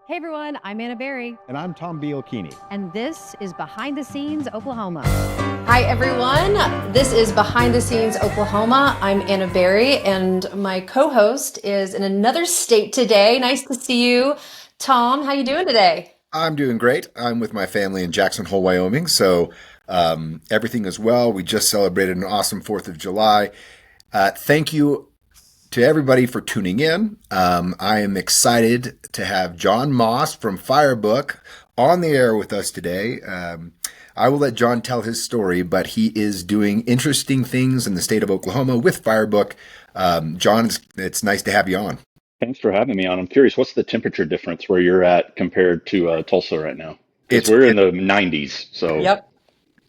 Hey everyone, I'm Anna Berry. And I'm Tom Bielkini. And this is Behind the Scenes Oklahoma. Hi everyone, this is Behind the Scenes Oklahoma. I'm Anna Berry and my co-host is in another state today. Nice to see you. Tom, how you doing today? I'm doing great. I'm with my family in Jackson Hole, Wyoming. So everything is well. We just celebrated an awesome 4th of July. Thank you to everybody for tuning in. I am excited to have John Moss from Firebook on the air with us today. I will let John tell his story, but he is doing interesting things in the state of Oklahoma with Firebook. John, it's nice to have you on. Thanks for having me on. I'm curious, what's the temperature difference where you're at compared to Tulsa right now? Because we're in the 90s. So Yep.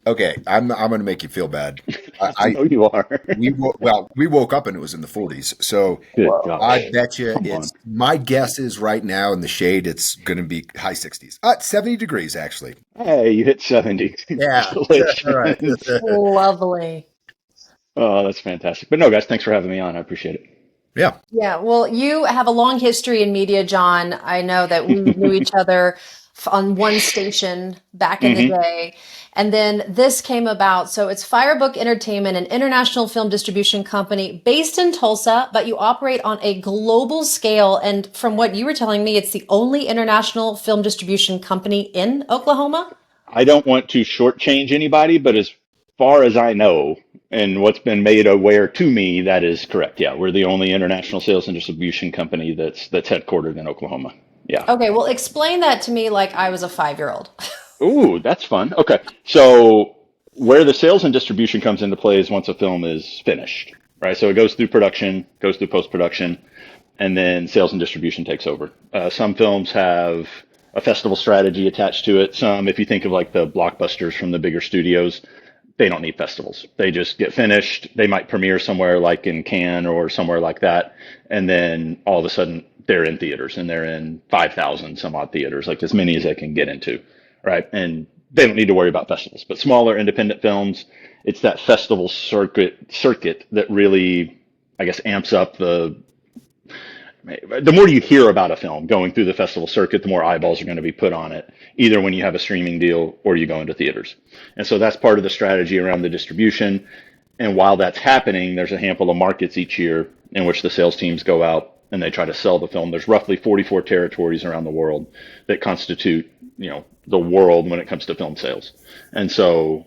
Okay, I'm going to make you feel bad. I know you are. we woke up and it was in the 40s. So Good gosh. I bet you Come on. my guess is right now in the shade it's going to be high 60s. 70 degrees actually. Hey, you hit 70. Yeah. Congratulations. All right. Lovely. Oh, that's fantastic. But no, guys, thanks for having me on. I appreciate it. Yeah. Yeah, well, you have a long history in media, John. I know that we knew each other on one station back in the day. And then this came about. So it's Firebook Entertainment, an international film distribution company based in Tulsa, but you operate on a global scale. And from what you were telling me, it's the only international film distribution company in Oklahoma. I don't want to shortchange anybody, but as far as I know, and what's been made aware to me, that is correct. Yeah, we're the only international sales and distribution company that's headquartered in Oklahoma. Yeah. Okay, well, explain that to me like I was a 5-year-old. Ooh, that's fun. Okay. So where the sales and distribution comes into play is once a film is finished, right? So it goes through production, goes through post-production, and then sales and distribution takes over. Some films have a festival strategy attached to it. Some, if you think of like the blockbusters from the bigger studios, they don't need festivals. They just get finished. They might premiere somewhere like in Cannes or somewhere like that. And then all of a sudden they're in theaters and they're in 5,000 some odd theaters, like as many as they can get into. Right. And they don't need to worry about festivals, but smaller independent films, it's that festival circuit that really, I guess, amps up the more you hear about a film going through the festival circuit, the more eyeballs are going to be put on it, either when you have a streaming deal or you go into theaters. And so that's part of the strategy around the distribution. And while that's happening, there's a handful of markets each year in which the sales teams go out and they try to sell the film. There's roughly 44 territories around the world that constitute, the world when it comes to film sales. And so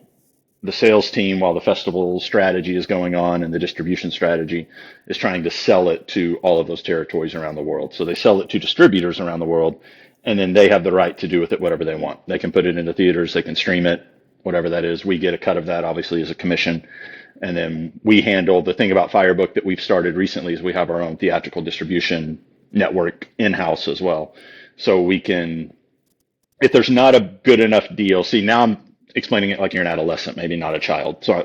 the sales team, while the festival strategy is going on and the distribution strategy is trying to sell it to all of those territories around the world. So they sell it to distributors around the world, and then they have the right to do with it whatever they want. They can put it into theaters, they can stream it, whatever that is. We get a cut of that, obviously, as a commission. And then we handle the thing about Firebook that we've started recently is we have our own theatrical distribution network in-house as well. So we can, if there's not a good enough deal, see, now I'm explaining it like you're an adolescent, maybe not a child. So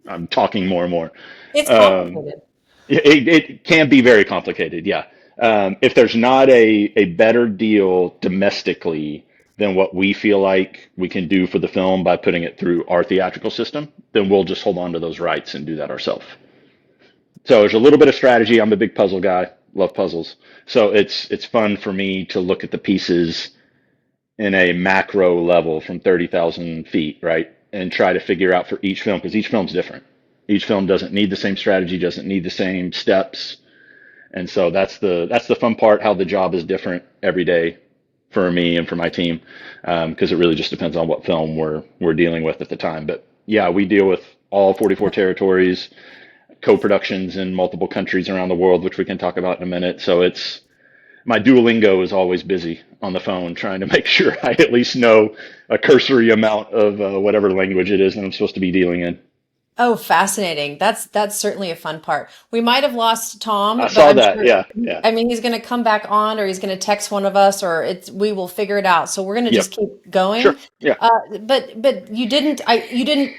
I'm talking more and more. It's complicated. It can be very complicated, yeah. If there's not a better deal domestically than what we feel like we can do for the film by putting it through our theatrical system, then we'll just hold on to those rights and do that ourselves. So there's a little bit of strategy. I'm a big puzzle guy, love puzzles. So it's fun for me to look at the pieces in a macro level from 30,000 feet, right? And try to figure out for each film, because each film's different. Each film doesn't need the same strategy, doesn't need the same steps. And so that's the fun part, how the job is different every day for me and for my team, because it really just depends on what film we're dealing with at the time. But yeah, we deal with all 44 territories, co-productions in multiple countries around the world, which we can talk about in a minute. So my Duolingo is always busy on the phone trying to make sure I at least know a cursory amount of whatever language it is that I'm supposed to be dealing in. Oh, fascinating. That's certainly a fun part. We might have lost Tom. I but saw I'm that. sure- Yeah. I mean, he's going to come back on, or he's going to text one of us, or we will figure it out. So we're going to just keep going. Sure. Yeah. But you didn't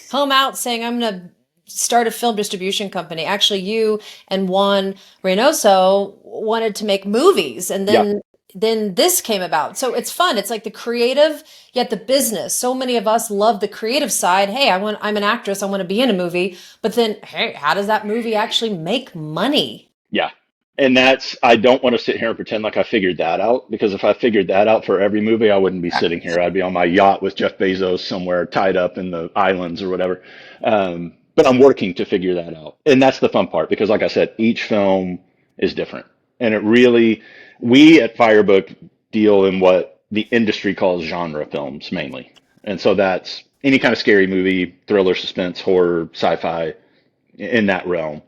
come out saying I'm going to start a film distribution company. Actually, you and Juan Reynoso wanted to make movies, and then this came about. So it's fun. It's like the creative, yet the business. So many of us love the creative side. Hey, I'm an actress. I want to be in a movie. But then, hey, how does that movie actually make money? Yeah. And I don't want to sit here and pretend like I figured that out, because if I figured that out for every movie, I wouldn't be sitting here. I'd be on my yacht with Jeff Bezos somewhere tied up in the islands or whatever. But I'm working to figure that out. And that's the fun part, because like I said, each film is different. And we at Firebook deal in what the industry calls genre films mainly. And so that's any kind of scary movie, thriller, suspense, horror, sci-fi, in that realm,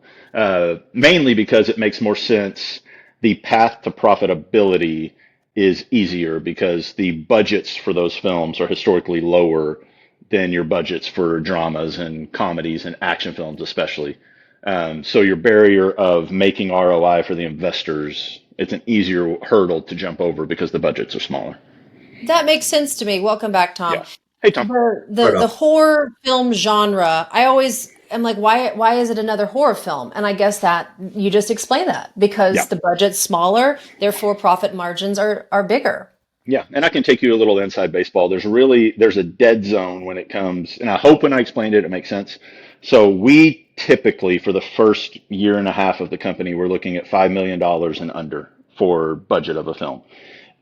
mainly because it makes more sense. The path to profitability is easier because the budgets for those films are historically lower than your budgets for dramas and comedies and action films, especially. So your barrier of making ROI for the investors, it's an easier hurdle to jump over because the budgets are smaller. That makes sense to me. Welcome back, Tom. Yeah. Hey, Tom. The horror film genre, I always am like, why is it another horror film? And I guess that you just explained that because Yeah. the budget's smaller, therefore profit margins are bigger. Yeah, and I can take you a little inside baseball. There's a dead zone when it comes, and I hope when I explained it, it makes sense. So we typically, for the first year and a half of the company, we're looking at $5 million and under for budget of a film.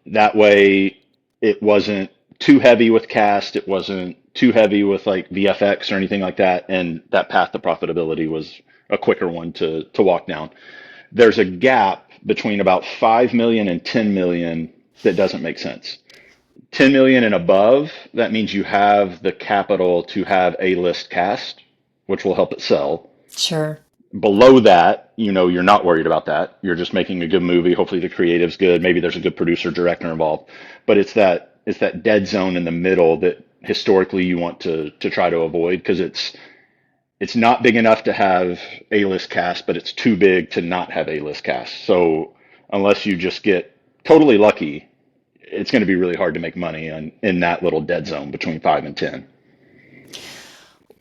That way, it wasn't too heavy with cast, it wasn't too heavy with like VFX or anything like that, and that path to profitability was a quicker one to walk down. There's a gap between about 5 million and 10 million that doesn't make sense. 10 million and above, that means you have the capital to have a list cast, which will help it sell. Sure. Below that, you're not worried about that. You're just making a good movie. Hopefully the creative's good. Maybe there's a good producer, director involved. But it's that dead zone in the middle that historically you want to try to avoid, because it's not big enough to have A-list cast, but it's too big to not have A-list cast. So unless you just get totally lucky, it's going to be really hard to make money in that little dead zone between 5 and 10.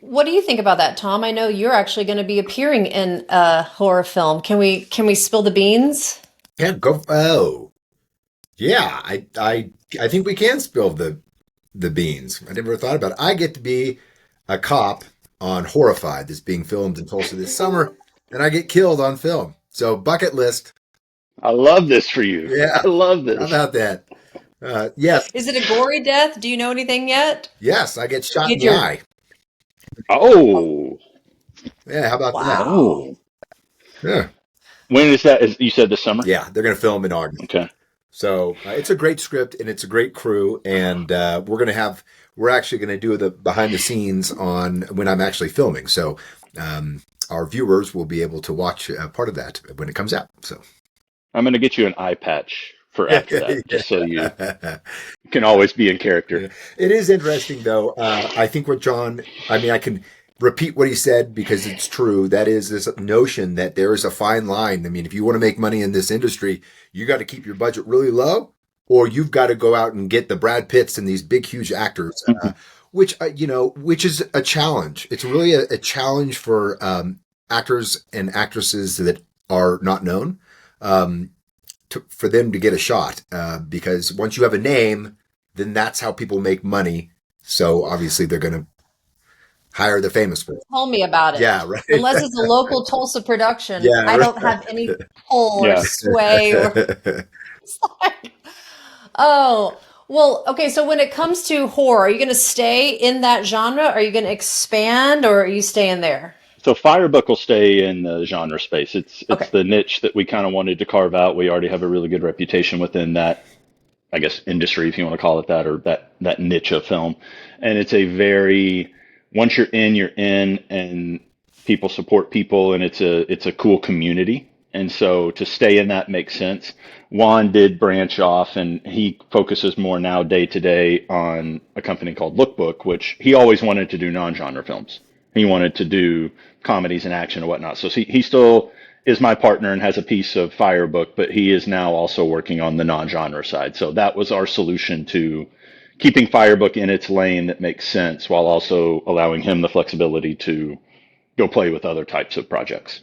What do you think about that, Tom? I know you're actually going to be appearing in a horror film. Can we spill the beans? Yeah, go. Oh, yeah. I think we can spill the beans. I never thought about it. I get to be a cop on Horrified that's being filmed in Tulsa this summer, and I get killed on film. So bucket list. I love this for you. Yeah. I love this. How about that? Yes. Is it a gory death? Do you know anything yet? Yes, I get shot in Did the your- eye. Oh, Yeah, how about Wow. oh. that? Yeah. When is that? You said this summer? Yeah, they're going to film in August. Okay. So it's a great script and it's a great crew, and we're actually going to do the behind the scenes on when I'm actually filming. So our viewers will be able to watch part of that when it comes out. So I'm going to get you an eye patch for after that, just so you can always be in character. It is interesting, though. I think what John, I can repeat what he said because it's true. That is this notion that there is a fine line. I mean, if you want to make money in this industry, you got to keep your budget really low, or you've got to go out and get the Brad Pitts and these big, huge actors, which is a challenge. It's really a challenge for actors and actresses that are not known. For them to get a shot, because once you have a name, then that's how people make money. So obviously they're going to hire the famous ones. Tell me about it. Yeah, right. Unless it's a local Tulsa production, Yeah, I don't right. have any pull Yeah. or sway. It's like, oh, well, okay. So when it comes to horror, are you going to stay in that genre? Are you going to expand, or are you staying there? So Firebook will stay in the genre space. It's Okay. the niche that we kind of wanted to carve out. We already have a really good reputation within that, I guess, industry, if you want to call it that, or that niche of film. And it's once you're in, and people support people, and it's a cool community. And so to stay in that makes sense. Juan did branch off, and he focuses more now day to day on a company called Lookbook, which he always wanted to do non-genre films. He wanted to do comedies and action and whatnot. So he still is my partner and has a piece of Firebook, but he is now also working on the non-genre side. So that was our solution to keeping Firebook in its lane that makes sense, while also allowing him the flexibility to go play with other types of projects.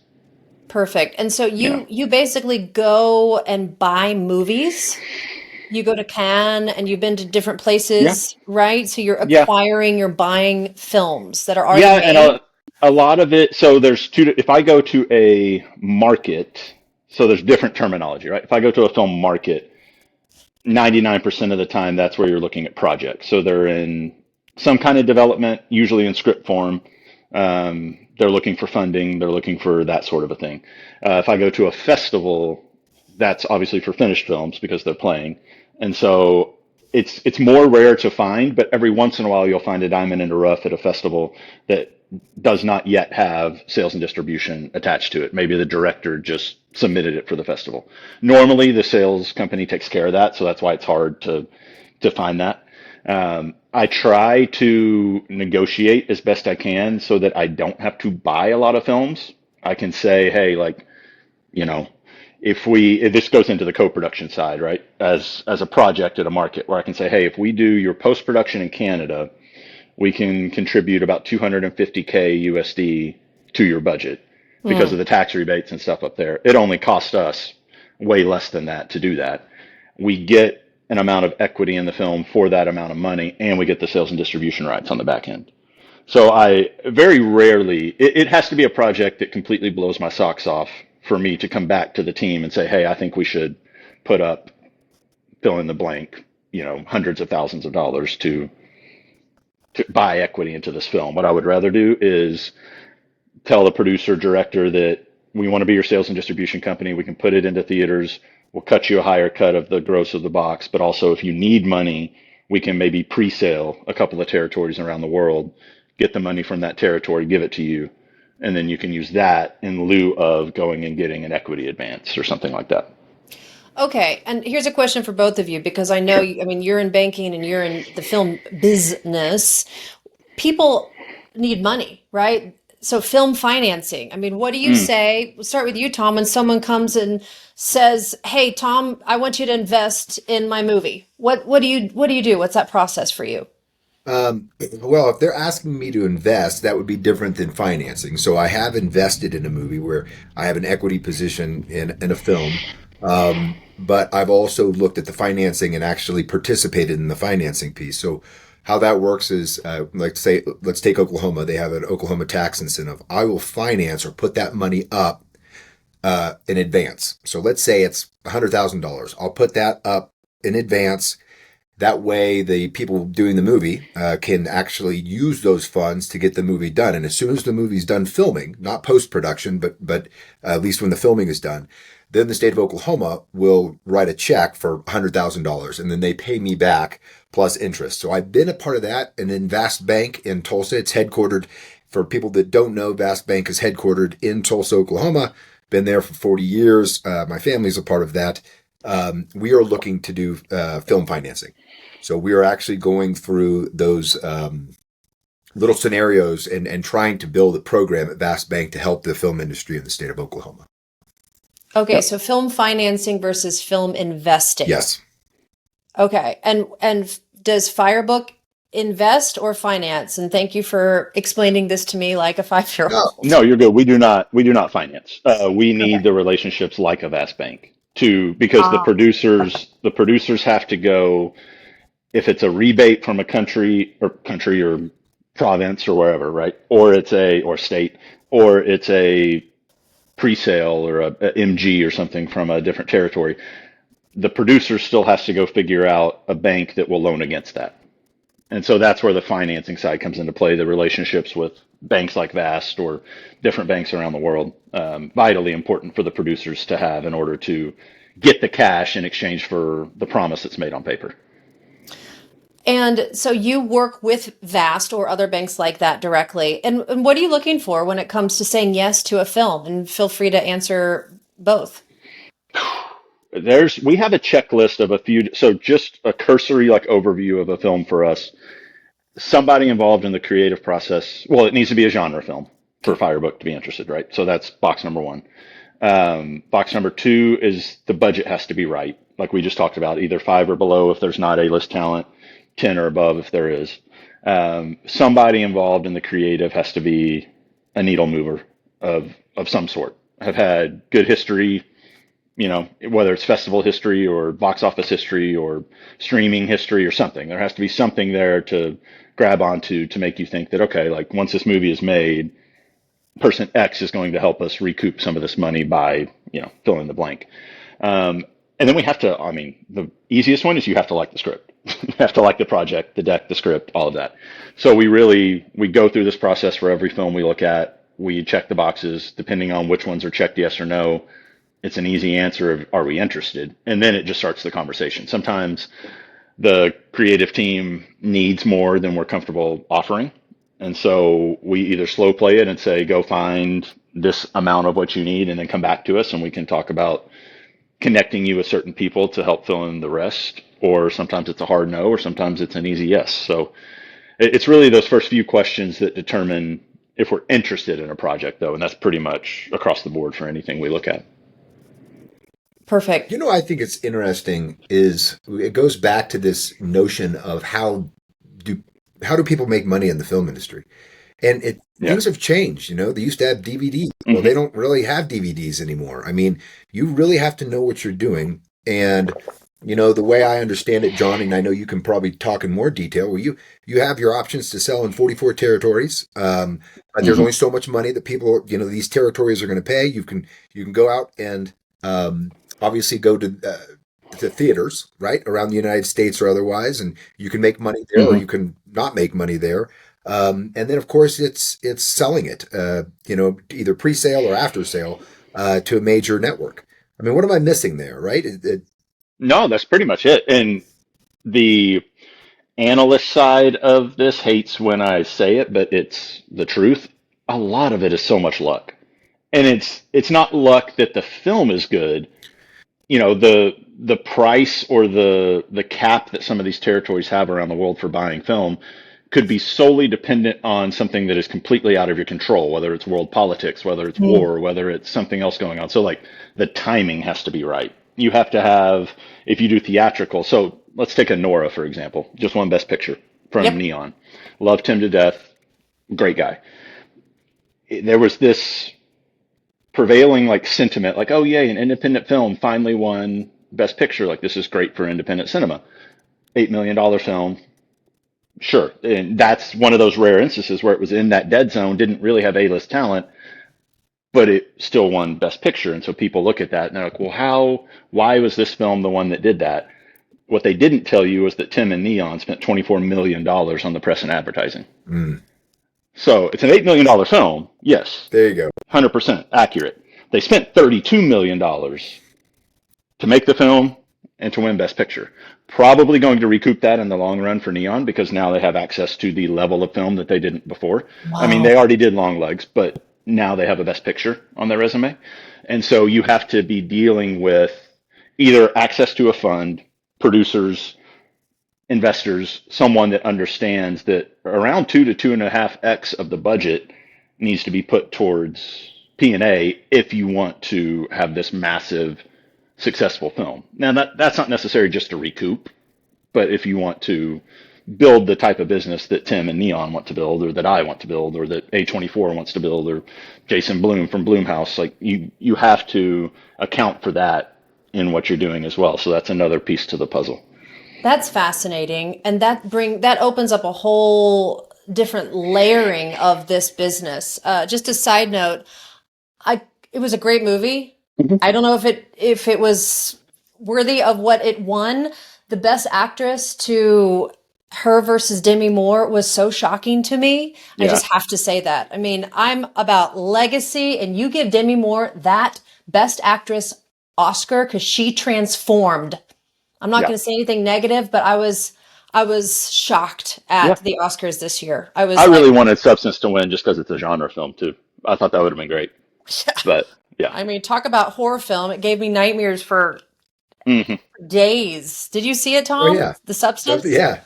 Perfect. And so you basically go and buy movies. You go to Cannes and you've been to different places, right? So you're Yeah. acquiring, you're buying films that are already Yeah, made. and a lot of it. So there's two. If I go to a market, So there's different terminology, right? If I go to a film market, 99% of the time, that's where you're looking at projects. So they're in some kind of development, usually in script form. They're looking for funding. They're looking for that sort of a thing. If I go to a festival, that's obviously for finished films because they're playing. And so it's more rare to find, but every once in a while you'll find a diamond in the rough at a festival that does not yet have sales and distribution attached to it. Maybe the director just submitted it for the festival. Normally the sales company takes care of that, so that's why it's hard to find that. I try to negotiate as best I can so that I don't have to buy a lot of films. I can say, hey, like, you know, if this goes into the co-production side, right? As a project at a market where I can say, hey, if we do your post-production in Canada, we can contribute about 250K USD to your budget because of the tax rebates and stuff up there. It only costs us way less than that to do that. We get an amount of equity in the film for that amount of money, and we get the sales and distribution rights on the back end. So I very rarely, it has to be a project that completely blows my socks off for me to come back to the team and say, hey, I think we should put up fill in the blank, hundreds of thousands of dollars to buy equity into this film. What I would rather do is tell the producer director that we want to be your sales and distribution company. We can put it into theaters. We'll cut you a higher cut of the gross of the box. But also, if you need money, we can maybe pre-sale a couple of territories around the world, get the money from that territory, give it to you, and then you can use that in lieu of going and getting an equity advance or something like that. Okay, and here's a question for both of you because I know, Sure. I mean, you're in banking and you're in the film business. People need money, right? So film financing. I mean, what do you Mm. say? We'll start with you, Tom, when someone comes and says, "Hey, Tom, I want you to invest in my movie." What do you do? What's that process for you? Well, if they're asking me to invest, that would be different than financing. So I have invested in a movie where I have an equity position in a film. But I've also looked at the financing and actually participated in the financing piece. So how that works is, like say, let's take Oklahoma. They have an Oklahoma tax incentive. I will finance or put that money up in advance. So let's say it's $100,000. I'll put that up in advance. That way, the people doing the movie can actually use those funds to get the movie done. And as soon as the movie's done filming, not post-production, but at least when the filming is done, then the state of Oklahoma will write a check for $100,000, and then they pay me back plus interest. So I've been a part of that. And in Vast Bank in Tulsa, it's headquartered. For people that don't know, Vast Bank is headquartered in Tulsa, Oklahoma. Been there for 40 years. My family's a part of that. We are looking to do film financing. So we are actually going through those little scenarios and trying to build a program at Vast Bank to help the film industry in the state of Oklahoma. Okay, Yep. so film financing versus film investing. Yes. Okay, and does Firebook invest or finance? And thank you for explaining this to me like a 5-year-old. No, you're good. We do not finance. We Okay. need the relationships like a Vast Bank because the Okay. producers have to go. If it's a rebate from a country or province or wherever, right? Or state, or it's a pre-sale or a MG or something from a different territory, the producer still has to go figure out a bank that will loan against that. And so that's where the financing side comes into play, the relationships with banks like Vast or different banks around the world, vitally important for the producers to have in order to get the cash in exchange for the promise that's made on paper. And so you work with Vast or other banks like that directly. And what are you looking for when it comes to saying yes to a film? And feel free to answer both. We have a checklist of a few, so just a cursory like overview of a film for us. Somebody involved in the creative process. Well, it needs to be a genre film for Firebook to be interested, right? So that's box number one. Box number two is the budget has to be right, like we just talked about, either 5 or below if there's not A-list talent, 10 or above if there is. Somebody involved in the creative has to be a needle mover of some sort. Have had good history, whether it's festival history or box office history or streaming history or something. There has to be something there to grab onto to make you think that, okay, like once this movie is made, person X is going to help us recoup some of this money by fill in the blank. And then we have to, the easiest one is you have to like the script. You have to like the project, the deck, the script, all of that. So we go through this process for every film we look at. We check the boxes, depending on which ones are checked yes or no. It's an easy answer of, are we interested? And then it just starts the conversation. Sometimes the creative team needs more than we're comfortable offering. And so we either slow play it and say, go find this amount of what you need and then come back to us and we can talk about connecting you with certain people to help fill in the rest. Or sometimes it's a hard no, or sometimes it's an easy yes. So it's really those first few questions that determine if we're interested in a project, though. And that's pretty much across the board for anything we look at. Perfect. I think it's interesting is it goes back to this notion of how do people make money in the film industry? And things have changed. They used to have DVDs. Well, they don't really have DVDs anymore. You really have to know what you're doing. And, the way I understand it, John, and I know you can probably talk in more detail, where you have your options to sell in 44 territories. But there's only so much money that people, these territories are going to pay. You can go out and obviously go to theaters, right, around the United States or otherwise, and you can make money there or you can not make money there. And then, of course, it's selling it, either pre-sale or after sale to a major network. What am I missing there, right? No, that's pretty much it. And the analyst side of this hates when I say it, but it's the truth. A lot of it is so much luck. And it's not luck that the film is good. The price or the cap that some of these territories have around the world for buying film could be solely dependent on something that is completely out of your control, whether it's world politics, whether it's war, whether it's something else going on. So like the timing has to be right. You have to have, if you do theatrical, so let's take a Nora, for example, just one Best Picture from Neon. Loved him to death. Great guy. There was this prevailing sentiment, oh yay, an independent film finally won Best Picture. This is great for independent cinema. $8 million film. Sure. And that's one of those rare instances where it was in that dead zone, didn't really have A-list talent, but it still won Best Picture. And so people look at that and they're like, well, why was this film the one that did that? What they didn't tell you was that Tim and Neon spent $24 million on the press and advertising. So it's an $8 million film. Yes. There you go. 100% accurate. They spent $32 million to make the film and to win Best Picture. Probably going to recoup that in the long run for Neon because now they have access to the level of film that they didn't before. Wow. They already did Long Legs, but now they have a Best Picture on their resume. And so you have to be dealing with either access to a fund, producers, investors, someone that understands that around 2 to 2.5x of the budget needs to be put towards P&A if you want to have this massive successful film. Now that's not necessary just to recoup, but if you want to build the type of business that Tim and Neon want to build, or that I want to build, or that A24 wants to build, or Jason Blum from Blumhouse, you have to account for that in what you're doing as well. So that's another piece to the puzzle. That's fascinating, and that opens up a whole different layering of this business. Just a side note, it was a great movie. I don't know if it was worthy of what it won. The Best Actress to her versus Demi Moore was so shocking to me. Yeah. I just have to say that. I'm about legacy, and you give Demi Moore that Best Actress Oscar because she transformed. I'm not going to say anything negative, but I was shocked at the Oscars this year. I really wanted Substance to win just because it's a genre film too. I thought that would have been great. But yeah. Talk about horror film. It gave me nightmares for days. Did you see it, Tom? Oh, yeah. The Substance? Yeah.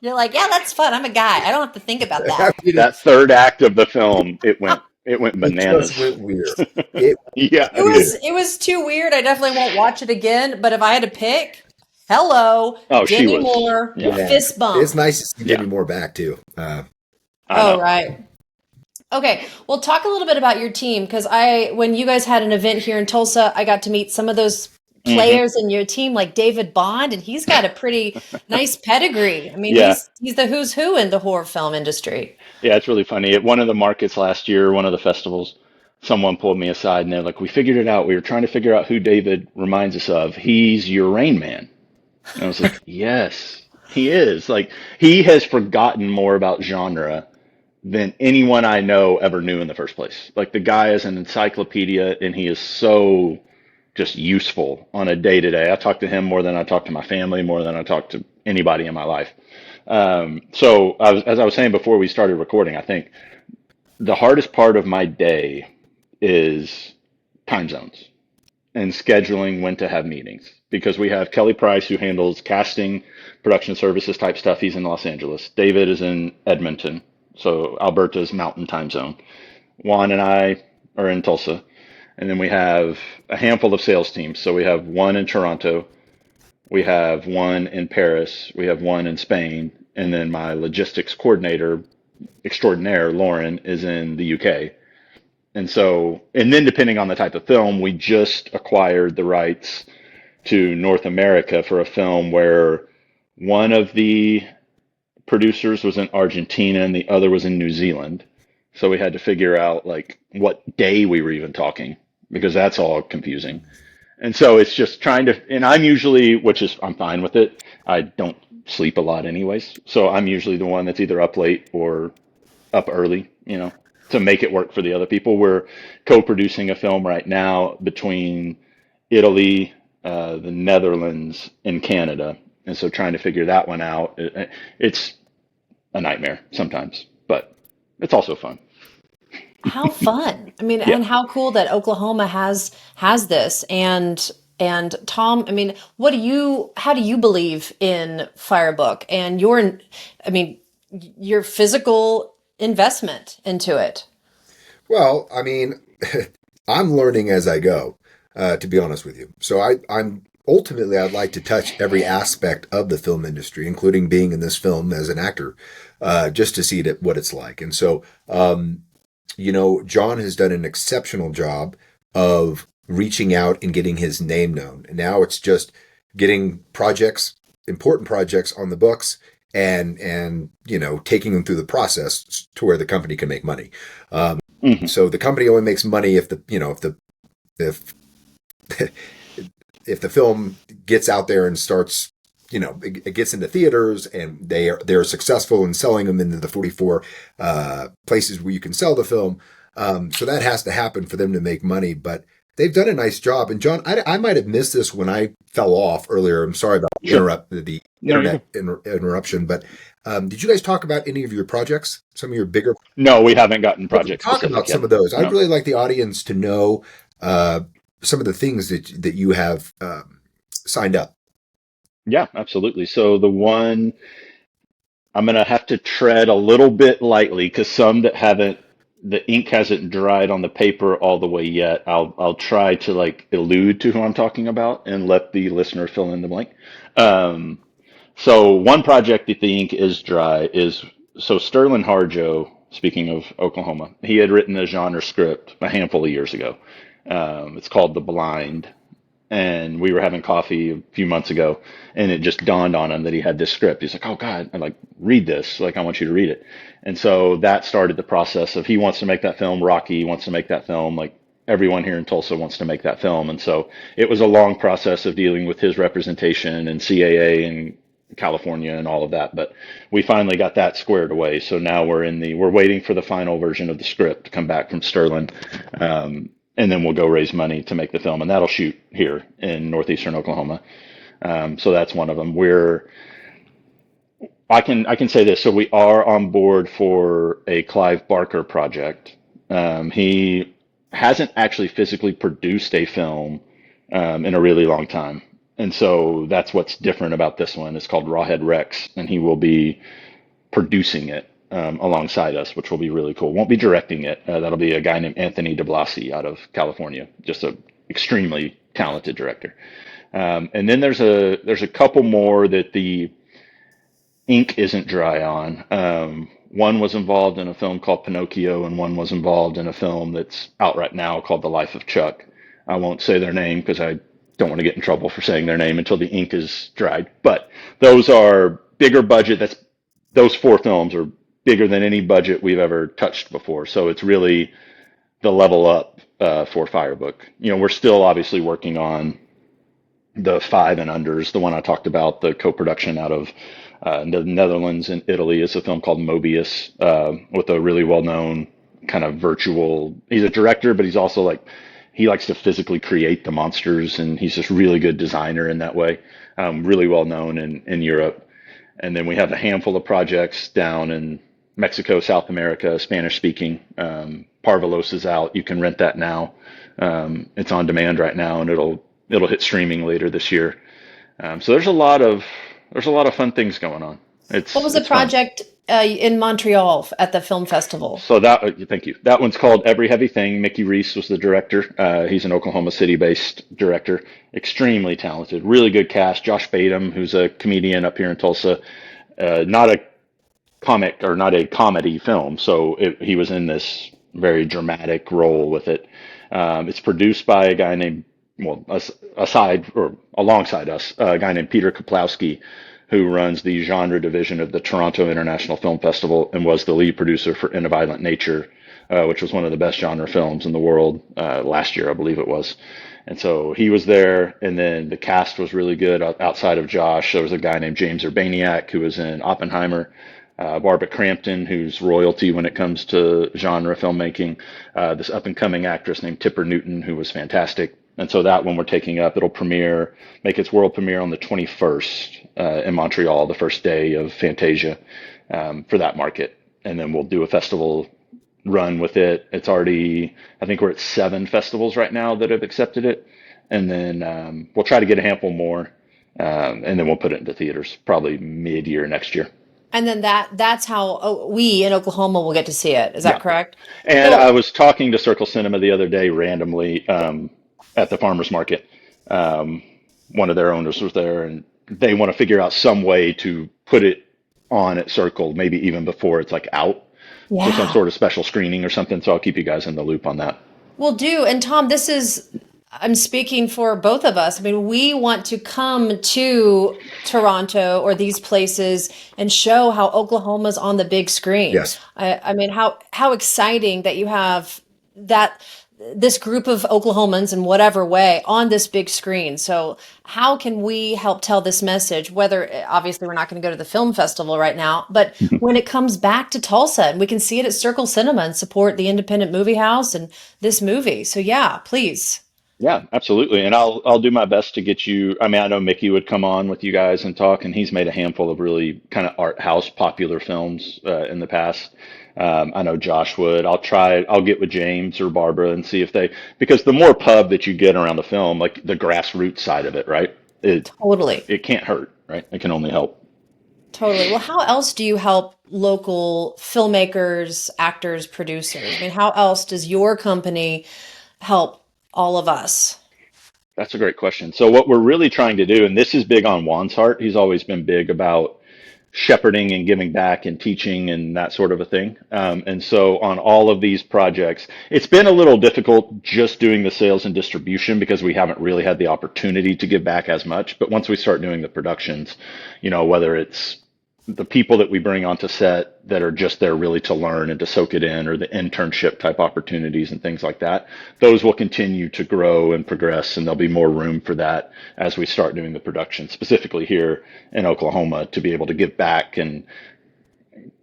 You're like, yeah, that's fun. I'm a guy. I don't have to think about that. That third act of the film, it went bananas. It just went weird. It was too weird. I definitely won't watch it again. But if I had to pick, Demi Moore, fist bump. It's nice to see Demi Moore back too. Right. Okay, well, talk a little bit about your team, because when you guys had an event here in Tulsa, I got to meet some of those players in your team, like David Bond, and he's got a pretty nice pedigree. He's the who's who in the horror film industry. Yeah, it's really funny. At one of the markets last year, one of the festivals, someone pulled me aside and they're like, "We figured it out. We were trying to figure out who David reminds us of. He's your Rain Man." And I was like, "Yes, he is." Like, he has forgotten more about genre than anyone I know ever knew in the first place. Like, the guy is an encyclopedia and he is so just useful on a day to day. I talk to him more than I talk to my family, more than I talk to anybody in my life. As I was saying before we started recording, I think the hardest part of my day is time zones and scheduling when to have meetings because we have Kelly Price who handles casting, production services type stuff. He's in Los Angeles. David is in Edmonton, so Alberta's mountain time zone. Juan and I are in Tulsa. And then we have a handful of sales teams. So we have one in Toronto, we have one in Paris, we have one in Spain, and then my logistics coordinator extraordinaire, Lauren, is in the UK. And then depending on the type of film, we just acquired the rights to North America for a film where one of the producers was in Argentina and the other was in New Zealand. So we had to figure out like what day we were even talking because that's all confusing. And so it's just trying to, and I'm usually, I'm fine with it. I don't sleep a lot anyways. So I'm usually the one that's either up late or up early, to make it work for the other people. We're co-producing a film right now between Italy, the Netherlands, and Canada. And so trying to figure that one out, it's a nightmare sometimes, but it's also fun. How fun. I mean, Yeah. and how cool that Oklahoma has this. And Tom, I mean, how do you believe in Firebook and your physical investment into it? Well, I mean, I'm learning as I go, to be honest with you. So I'm ultimately, I'd like to touch every aspect of the film industry, including being in this film as an actor, just to see what it's like. And so, John has done an exceptional job of reaching out and getting his name known. And now it's just getting important projects on the books and taking them through the process to where the company can make money. So the company only makes money if if if the film gets out there and starts, it gets into theaters and they're successful in selling them into the 44 places where you can sell the film. So that has to happen for them to make money, but they've done a nice job. And John, I might have missed this when I fell off earlier. I'm sorry about the internet interruption, but did you guys talk about any of your projects? Some of your bigger? No, we haven't gotten project Talk specific about yet. some of those. No. I'd really like the audience to know some of the things that you have signed up. Yeah, absolutely. So the one I'm going to have to tread a little bit lightly because the ink hasn't dried on the paper all the way yet. I'll try to like allude to who I'm talking about and let the listener fill in the blank. Um, so one project that the ink is dry is so Sterling Harjo, speaking of Oklahoma, he had written a genre script a handful of years ago. It's called The Blind, and we were having coffee a few months ago, and it just dawned on him that he had this script. He's like, "Oh God, I like read this. Like, I want you to read it." And so that started the process of he wants to make that film. Rocky wants to make that film. Like everyone here in Tulsa wants to make that film. And so it was a long process of dealing with his representation and CAA and California and all of that. But we finally got that squared away. So now we're waiting for the final version of the script to come back from Sterling. And then we'll go raise money to make the film, and that'll shoot here in northeastern Oklahoma. So that's one of them. I can say this. So we are on board for a Clive Barker project. He hasn't actually physically produced a film in a really long time, and so that's what's different about this one. It's called Rawhead Rex, and he will be producing it alongside us, which will be really cool. Won't be directing it. That'll be a guy named Anthony DeBlasi out of California, just a extremely talented director. And then there's a couple more that the ink isn't dry on. One was involved in a film called Pinocchio, and one was involved in a film that's out right now called The Life of Chuck. I won't say their name because I don't want to get in trouble for saying their name until the ink is dried. But those are bigger budget. Those four films are bigger than any budget we've ever touched before. So it's really the level up for Firebook. We're still obviously working on the five and unders. The one I talked about, the co-production out of the Netherlands and Italy, is a film called Mobius, with a really well-known kind of virtual. He's a director, but he's also like he likes to physically create the monsters, and he's just really good designer in that way. Really well known in Europe. And then we have a handful of projects down in Mexico, South America, Spanish speaking. Parvalos is out. You can rent that now. It's on demand right now, and it'll hit streaming later this year. So there's a lot of fun things going on. What was the It's fun. project in Montreal at the film festival? So thank you. That one's called Every Heavy Thing. Mickey Reese was the director. He's an Oklahoma City-based director, extremely talented, really good cast. Josh Batum, who's a comedian up here in Tulsa, not a comic or not a comedy film, so he was in this very dramatic role with it. It's produced by a guy named, well, aside or alongside us, a guy named Peter Kaplowski, who runs the genre division of the Toronto International Film Festival and was the lead producer for In a Violent Nature, which was one of the best genre films in the world last year, I believe it was. And so he was there, and then the cast was really good outside of Josh. There was a guy named James Urbaniak who was in Oppenheimer, Barbara Crampton, who's royalty when it comes to genre filmmaking, this up-and-coming actress named Tipper Newton, who was fantastic. And so that one we're taking up. It'll make its world premiere on the 21st in Montreal, the first day of Fantasia, for that market. And then we'll do a festival run with it. It's already, I think we're at 7 festivals right now that have accepted it. And then we'll try to get a handful more, and then we'll put it into theaters probably mid-year next year. And then that's how we in Oklahoma will get to see it. Is that Yeah. correct? And Well, I was talking to Circle Cinema the other day randomly at the farmers market. One of their owners was there, and they want to figure out some way to put it on at Circle, maybe even before it's like out. So some yeah, sort of special screening or something. So I'll keep you guys in the loop on that. we'll do. And Tom, I'm speaking for both of us. I mean, we want to come to Toronto or these places and show how Oklahoma's on the big screen. Yes. I mean, how exciting that you have that this group of Oklahomans in whatever way on this big screen. So how can we help tell this message? Whether obviously we're not going to go to the film festival right now, but when it comes back to Tulsa and we can see it at Circle Cinema and support the independent movie house and this movie. So yeah, please. Yeah, absolutely. And I'll do my best to get you. I mean, I know Mickey would come on with you guys and talk, and he's made a handful of really kind of art house popular films in the past. I know Josh would. I'll get with James or Barbara and see if because the more pub that you get around the film, like the grassroots side of it, right? Totally. It can't hurt, right? It can only help. Totally. Well, how else do you help local filmmakers, actors, producers? I mean, how else does your company help all of us? That's a great question. So what we're really trying to do, and this is big on Juan's heart, he's always been big about shepherding and giving back and teaching and that sort of a thing. And so on all of these projects, it's been a little difficult just doing the sales and distribution because we haven't really had the opportunity to give back as much. But once we start doing the productions, whether it's the people that we bring onto set that are just there really to learn and to soak it in, or the internship type opportunities and things like that, those will continue to grow and progress, and there'll be more room for that as we start doing the production, specifically here in Oklahoma, to be able to give back and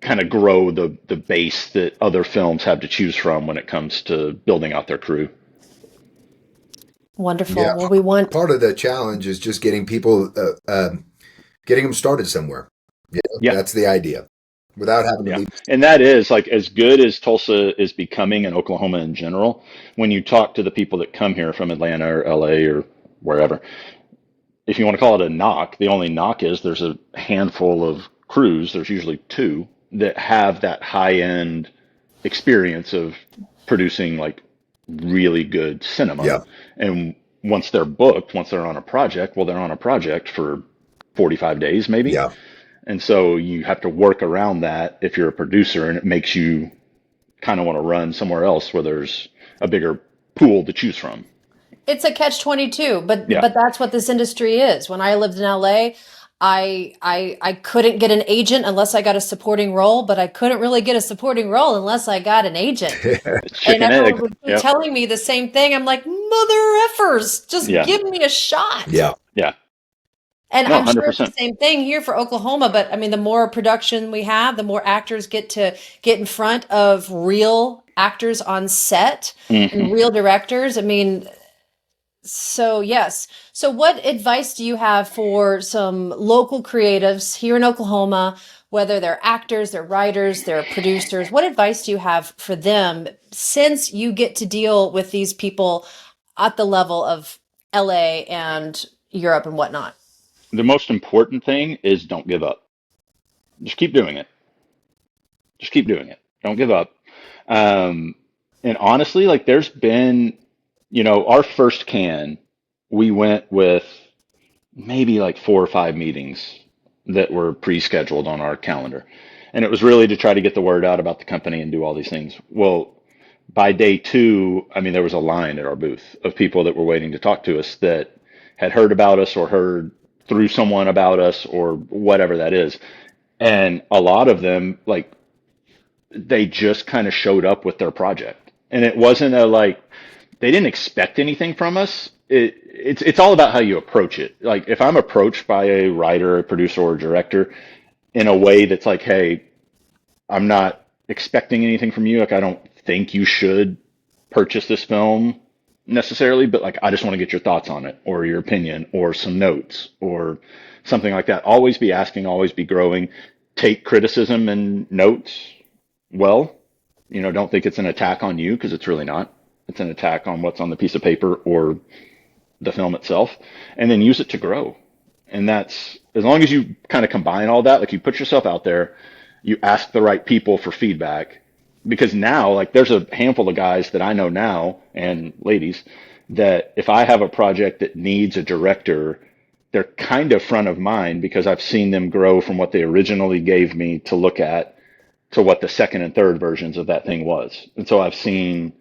kind of grow the base that other films have to choose from when it comes to building out their crew. Wonderful. Yeah. Well, we want, Part of the challenge is just getting people, getting them started somewhere. Yeah. That's the idea, without having to Yeah. leave. And that is like as good as Tulsa is becoming and Oklahoma in general, when you talk to the people that come here from Atlanta or LA or wherever, if you want to call it a knock, the only knock is there's a handful of crews, there's usually 2, that have that high end experience of producing like really good cinema. Yeah. And once they're booked, once they're on a project, well, they're on a project for 45 days maybe. Yeah. And so you have to work around that if you're a producer, and it makes you kind of want to run somewhere else where there's a bigger pool to choose from. it's a catch 22, but Yeah. that's what this industry is. When I lived in LA, I couldn't get an agent unless I got a supporting role, but I couldn't really get a supporting role unless I got an agent. It's And chicken everyone egg. would keep Yep. telling me the same thing. I'm like, mother effers, just Yeah. give me a shot. Yeah. Yeah. And No, I'm sure it's the 100%. same thing here for Oklahoma, but I mean, the more production we have, the more actors get to get in front of real actors on set and real directors. I mean, so yes. So what advice do you have for some local creatives here in Oklahoma, whether they're actors, they're writers, they're producers? What advice do you have for them since you get to deal with these people at the level of LA and Europe and whatnot? The most important thing is don't give up. Just keep doing it. Just keep doing it. Don't give up. Um, and honestly, like there's been, our first can, we went with maybe like 4 or 5 meetings that were pre-scheduled on our calendar. And it was really to try to get the word out about the company and do all these things. Well, by day 2, I mean, there was a line at our booth of people that were waiting to talk to us that had heard about us or heard through someone about us or whatever that is. And a lot of them, like, they just kind of showed up with their project. And it wasn't a like, they didn't expect anything from us. It's all about how you approach it. Like if I'm approached by a writer, a producer, or a director in a way that's like, hey, I'm not expecting anything from you. Like I don't think you should purchase this film necessarily, but like I just want to get your thoughts on it or your opinion or some notes or something like that. Always be asking, always be growing. Take criticism and notes well. Don't think it's an attack on you because it's really not. It's an attack on what's on the piece of paper or the film itself, and then use it to grow. And that's as long as you kind of combine all that, like you put yourself out there, you ask the right people for feedback. Because now, like, there's a handful of guys that I know now and ladies that if I have a project that needs a director, they're kind of front of mind because I've seen them grow from what they originally gave me to look at to what the second and third versions of that thing was. And so I've seen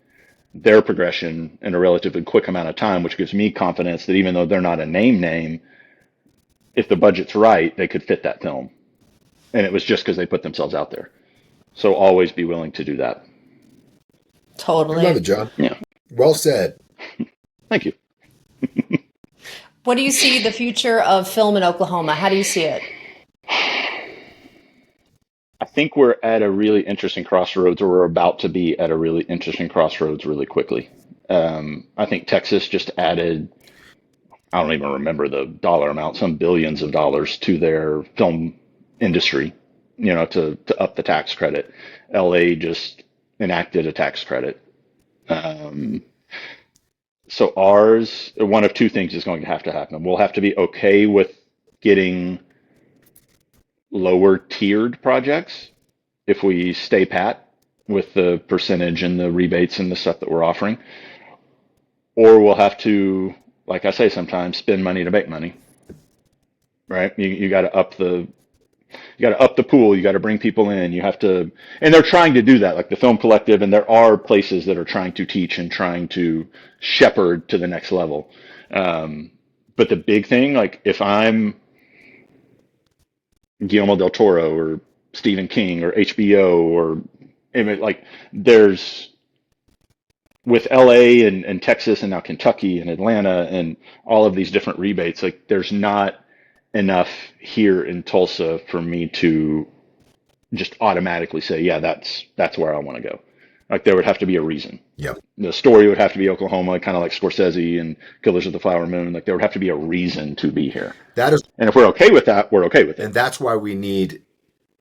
their progression in a relatively quick amount of time, which gives me confidence that even though they're not a name, if the budget's right, they could fit that film. And it was just because they put themselves out there. So always be willing to do that. I Totally. love it, John. Yeah. Well said. Thank you. What do you see the future of film in Oklahoma? How do you see it? I think we're at a really interesting crossroads, or we're about to be at a really interesting crossroads really quickly. I think Texas just added, I don't even remember the dollar amount, some billions of dollars to their film industry, to up the tax credit. LA just enacted a tax credit. So ours, one of two things is going to happen. We'll have to be okay with getting lower tiered projects if we stay pat with the percentage and the rebates and the stuff that we're offering, or we'll have to, like I say sometimes, spend money to make money. Right? You got to up the pool. You got to bring people in. You have to, and they're trying to do that, like the Film Collective, and there are places that are trying to teach and trying to shepherd to the next level. But the big thing, like if I'm Guillermo del Toro or Stephen King or HBO or like there's with LA and Texas and now Kentucky and Atlanta and all of these different rebates, like there's not enough here in Tulsa for me to just automatically say, yeah, that's where I want to go. Like there would have to be a reason. Yep. The story would have to be Oklahoma, kind of like Scorsese and Killers of the Flower Moon. Like there would have to be a reason to be here. That is, And if we're okay with that, we're okay with it. and that's why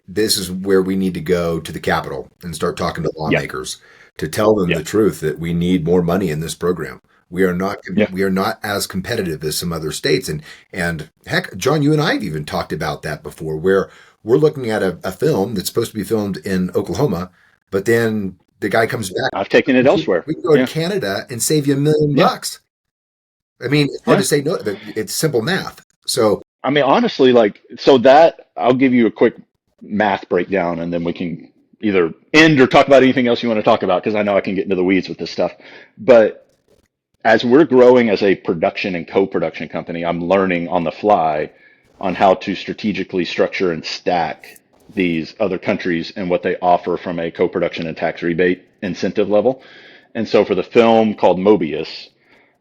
this is where we need to go to the Capitol and start talking to lawmakers to tell them the truth that we need more money in this program. We are not as competitive as some other states. And heck, John, you and I have even talked about that before, where we're looking at a film that's supposed to be filmed in Oklahoma, but then the guy comes back. I've taken it elsewhere. We can go to Canada and save you $1 million bucks. I mean, it's hard to say no, but it's simple math. So, I mean, honestly, like, so that I'll give you a quick math breakdown and then we can either end or talk about anything else you want to talk about, because I know I can get into the weeds with this stuff. But as we're growing as a production and co-production company, I'm learning on the fly on how to strategically structure and stack these other countries and what they offer from a co-production and tax rebate incentive level. And so for the film called Mobius,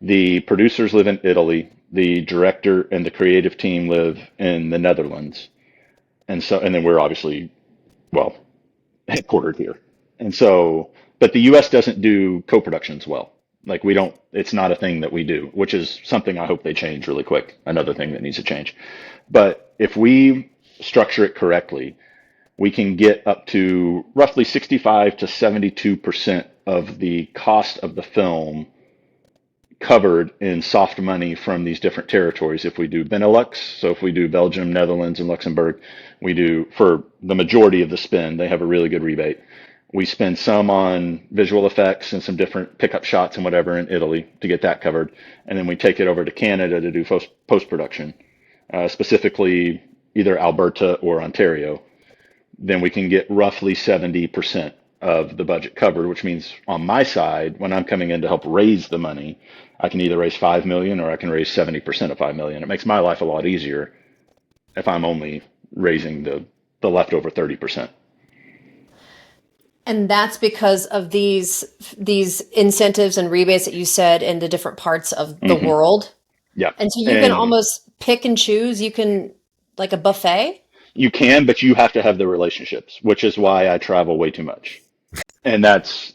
the producers live in Italy, the director and the creative team live in the Netherlands. And then we're obviously, well, headquartered here. And so, but the US doesn't do co-productions well. Like we don't, it's not a thing that we do, which is something I hope they change really quick. Another thing that needs to change. But if we structure it correctly, we can get up to roughly 65 to 72% of the cost of the film covered in soft money from these different territories. If we do Benelux, so if we do Belgium, Netherlands, and Luxembourg, we do for the majority of the spend, they have a really good rebate. We spend some on visual effects and some different pickup shots and whatever in Italy to get that covered. And then we take it over to Canada to do post-production, specifically either Alberta or Ontario. Then we can get roughly 70% of the budget covered, which means on my side, when I'm coming in to help raise the money, I can either raise 5 million or I can raise 70% of 5 million. It makes my life a lot easier if I'm only raising the leftover 30%. And that's because of these incentives and rebates that you said in the different parts of the world. Yeah. And so you can almost pick and choose. You can, like a buffet. You can, but you have to have the relationships, which is why I travel way too much. And that's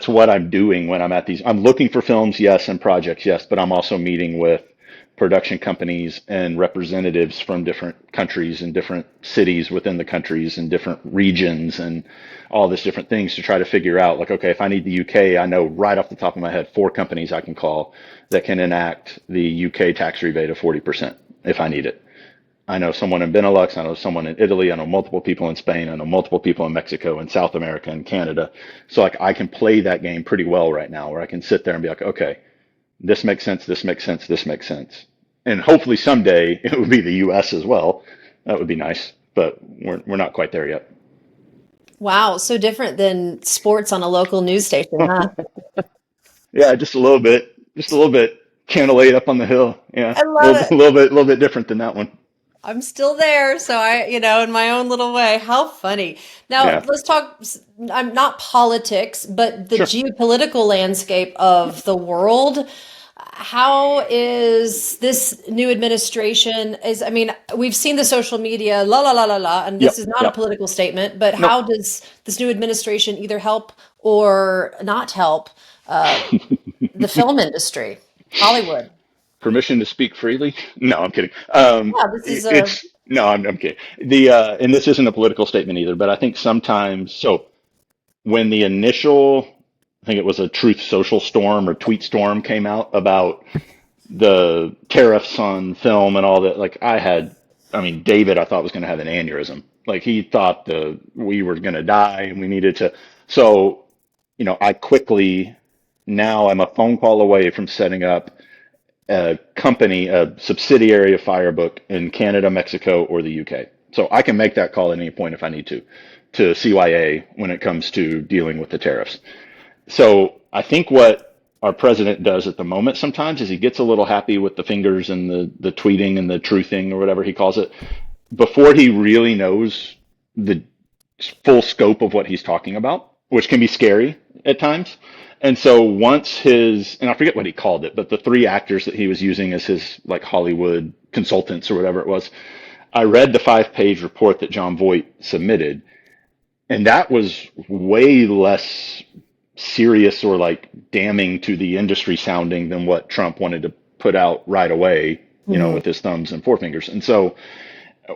what I'm doing when I'm at these. I'm looking for films, yes, and projects, yes, but I'm also meeting with production companies and representatives from different countries and different cities within the countries and different regions and all this different things to try to figure out, like, okay, if I need the UK, I know right off the top of my head 4 companies I can call that can enact the UK tax rebate of 40% if I need it. I know someone in Benelux, I know someone in Italy, I know multiple people in Spain, I know multiple people in Mexico and South America and Canada. So like I can play that game pretty well right now where I can sit there and be like, okay, this makes sense, this makes sense, this makes sense. And hopefully someday it would be the US as well. That would be nice, but we're not quite there yet. Wow, so different than sports on a local news station, huh? Yeah, just a little bit, candle up on the hill. Yeah, I love it. a little bit different than that one. I'm still there, so in my own little way. How funny. Now, Yeah. let's talk, I'm not politics, but the Sure. geopolitical landscape of the world. How is this new administration we've seen the social media, la, la, la, la, la, and this Yep. is not a Yep. political statement, but Nope. how does this new administration either help or not help the film industry, Hollywood? Permission to speak freely? No, I'm kidding. Yeah, this is It's no, I'm kidding. And this isn't a political statement either, but I think sometimes so when the initial, I think it was a Truth Social storm or tweet storm came out about the tariffs on film and all that. Like David, I thought was going to have an aneurysm. Like he thought we were going to die and we needed to. So, I quickly now I'm a phone call away from setting up a company, a subsidiary of Firebook in Canada, Mexico, or the UK. So I can make that call at any point if I need to CYA when it comes to dealing with the tariffs. So I think what our president does at the moment sometimes is he gets a little happy with the fingers and the tweeting and the truthing or whatever he calls it before he really knows the full scope of what he's talking about, which can be scary at times. And so and I forget what he called it, but the 3 actors that he was using as his like Hollywood consultants or whatever it was, I read the 5-page report that John Voight submitted, and that was way less serious or like damning to the industry sounding than what Trump wanted to put out right away, with his thumbs and forefingers. And so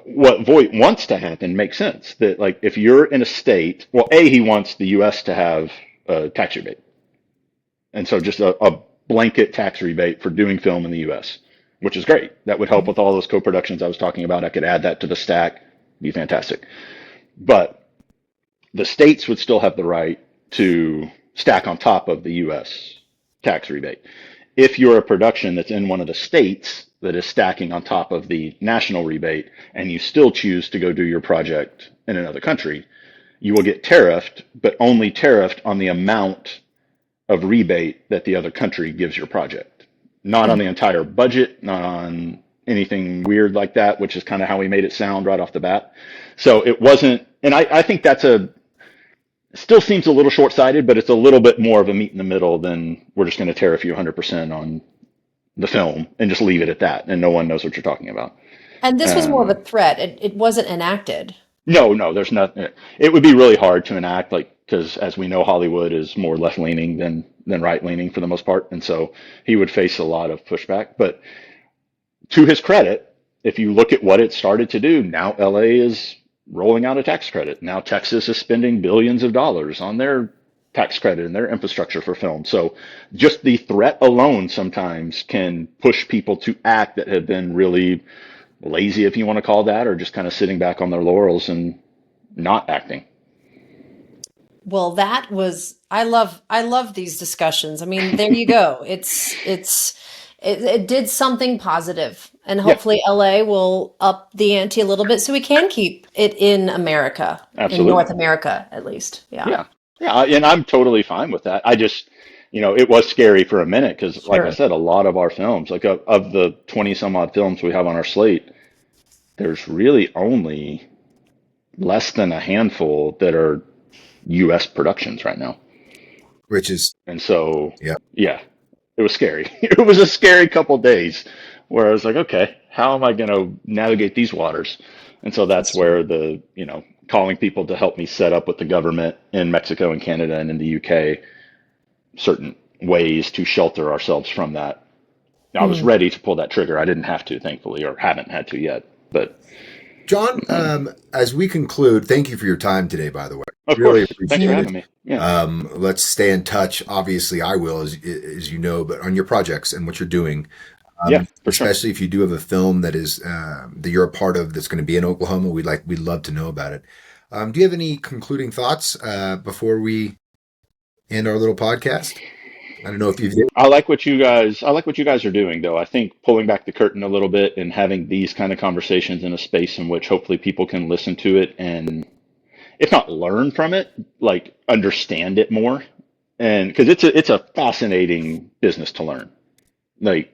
what Voight wants to happen makes sense that like if you're in a state, well, he wants the US to have a tax rebate. And so just a blanket tax rebate for doing film in the US, which is great. That would help with all those co-productions I was talking about. I could add that to the stack, be fantastic. But the states would still have the right to stack on top of the US tax rebate. If you're a production that's in one of the states that is stacking on top of the national rebate and you still choose to go do your project in another country, you will get tariffed, but only tariffed on the amount of rebate that the other country gives your project, not on the entire budget, not on anything weird like that, which is kind of how we made it sound right off the bat. So it wasn't, and I think that's still seems a little short-sighted, but it's a little bit more of a meet in the middle than we're just going to tear a few 100% on the film and just leave it at that, and no one knows what you're talking about. And this was more of a threat. It wasn't enacted. No, there's nothing. It would be really hard to enact, like, because as we know, Hollywood is more left-leaning than right-leaning for the most part, and so he would face a lot of pushback. But to his credit, if you look at what it started to do, now LA is rolling out a tax credit. Now Texas is spending billions of dollars on their tax credit and their infrastructure for film. So just the threat alone sometimes can push people to act that have been really lazy, if you want to call that, or just kind of sitting back on their laurels and not acting. Well, that was I love these discussions. I mean, there you go. It did something positive, and hopefully LA will up the ante a little bit so we can keep it in America, Absolutely. in North America at least. Yeah. Yeah, and I'm totally fine with that. I just, it was scary for a minute because, like I said, a lot of our films, like of the 20 some odd films we have on our slate, there's really only less than a handful that are U.S. productions right now. And so, yeah, it was scary. It was a scary couple days where I was like, okay, how am I going to navigate these waters? And so that's where the, calling people to help me set up with the government in Mexico and Canada and in the UK, certain ways to shelter ourselves from that. I was ready to pull that trigger. I didn't have to, thankfully, or haven't had to yet. But John, as we conclude, thank you for your time today, by the way. Of really course. Thanks for having me. Yeah. Let's stay in touch. Obviously, I will, as you know, but on your projects and what you're doing. For sure. Especially if you do have a film that is that you're a part of that's going to be in Oklahoma, we'd love to know about it. Do you have any concluding thoughts before we end our little podcast? I don't know if you've. I like what you guys are doing, though. I think pulling back the curtain a little bit and having these kind of conversations in a space in which hopefully people can listen to it and, if not learn from it, like understand it more. And because it's a fascinating business to learn. Like,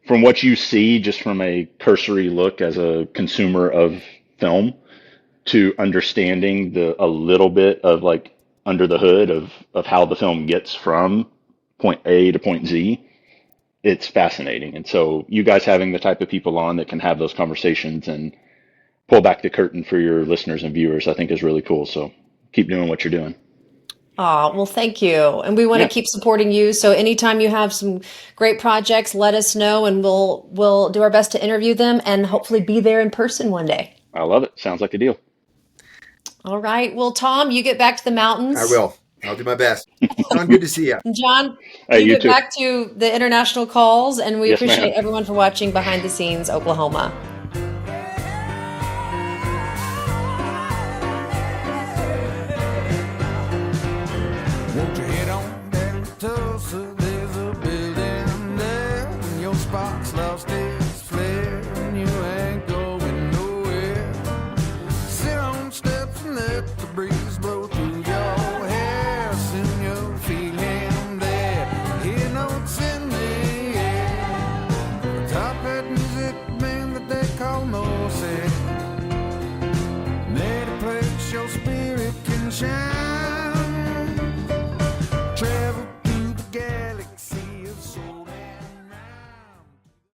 from what you see, just from a cursory look as a consumer of film, to understanding a little bit of like under the hood of how the film gets from point A to point Z, it's fascinating. And so you guys having the type of people on that can have those conversations and pull back the curtain for your listeners and viewers, I think is really cool. So keep doing what you're doing. Oh, well, thank you. And we want to keep supporting you. So anytime you have some great projects, let us know and we'll do our best to interview them and hopefully be there in person one day. I love it. Sounds like a deal. All right. Well, Tom, you get back to the mountains. I will. I'll do my best. John, good to see you. And John, Hey, you get too. back to the international calls. And we Yes, appreciate ma'am. everyone for watching Behind the Scenes Oklahoma. Won't you head on down to Tulsa? There's a building there, and your spark's lost its flare, and you ain't going nowhere. Sit on steps and let the breeze blow through your hair. Soon you'll feel him there. Hear notes in the air. The top hat music band that they call Mosaic. Made a place your spirit can shine.